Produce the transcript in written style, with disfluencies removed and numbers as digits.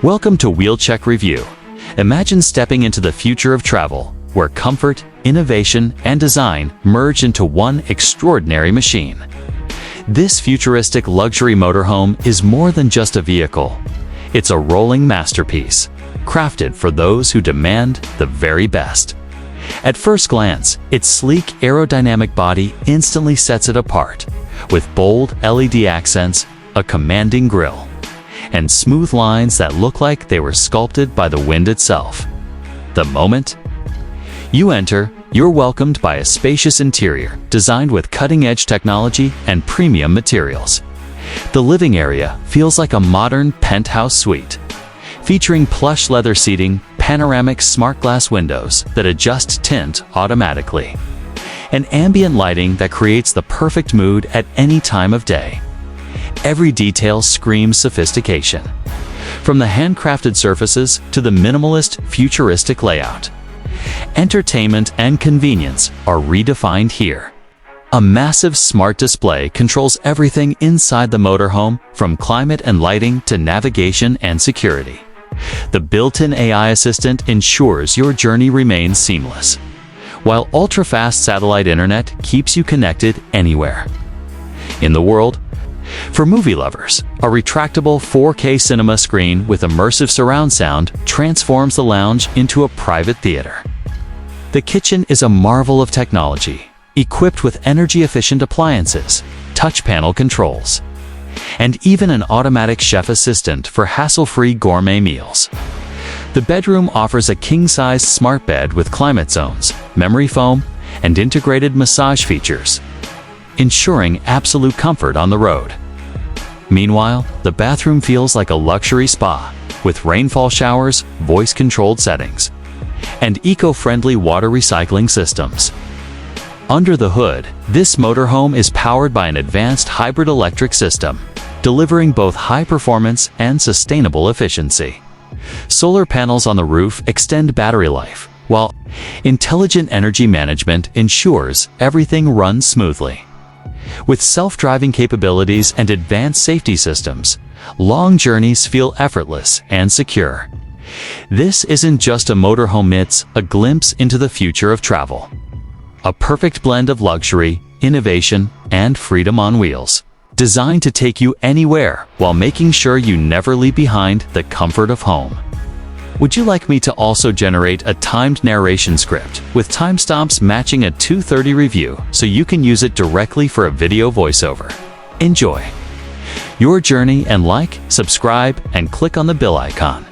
Welcome to Wheelcheck Review. Imagine stepping into the future of travel, where comfort, innovation, and design merge into one extraordinary machine. This futuristic luxury motorhome is more than just a vehicle. It's a rolling masterpiece, crafted for those who demand the very best. At first glance, its sleek aerodynamic body instantly sets it apart, with bold LED accents, a commanding grille, and smooth lines that look like they were sculpted by the wind itself. The moment you enter, you're welcomed by a spacious interior designed with cutting-edge technology and premium materials. The living area feels like a modern penthouse suite, featuring plush leather seating, panoramic smart glass windows that adjust tint automatically, and ambient lighting that creates the perfect mood at any time of day. Every detail screams sophistication, from the handcrafted surfaces to the minimalist, futuristic layout. Entertainment and convenience are redefined here. A massive smart display controls everything inside the motorhome, from climate and lighting to navigation and security. The built-in AI assistant ensures your journey remains seamless, while ultra-fast satellite internet keeps you connected anywhere in the world. For movie lovers, a retractable 4K cinema screen with immersive surround sound transforms the lounge into a private theater. The kitchen is a marvel of technology, equipped with energy-efficient appliances, touch panel controls, and even an automatic chef assistant for hassle-free gourmet meals. The bedroom offers a king-size smart bed with climate zones, memory foam, and integrated massage features, ensuring absolute comfort on the road. Meanwhile, the bathroom feels like a luxury spa, with rainfall showers, voice-controlled settings, and eco-friendly water recycling systems. Under the hood, this motorhome is powered by an advanced hybrid electric system, delivering both high performance and sustainable efficiency. Solar panels on the roof extend battery life, while intelligent energy management ensures everything runs smoothly. With self-driving capabilities and advanced safety systems, long journeys feel effortless and secure. This isn't just a motorhome, it's a glimpse into the future of travel. A perfect blend of luxury, innovation, and freedom on wheels, designed to take you anywhere while making sure you never leave behind the comfort of home. Would you like me to also generate a timed narration script with timestamps matching a 2:30 review so you can use it directly for a video voiceover? Enjoy your journey and like, subscribe, and click on the bell icon.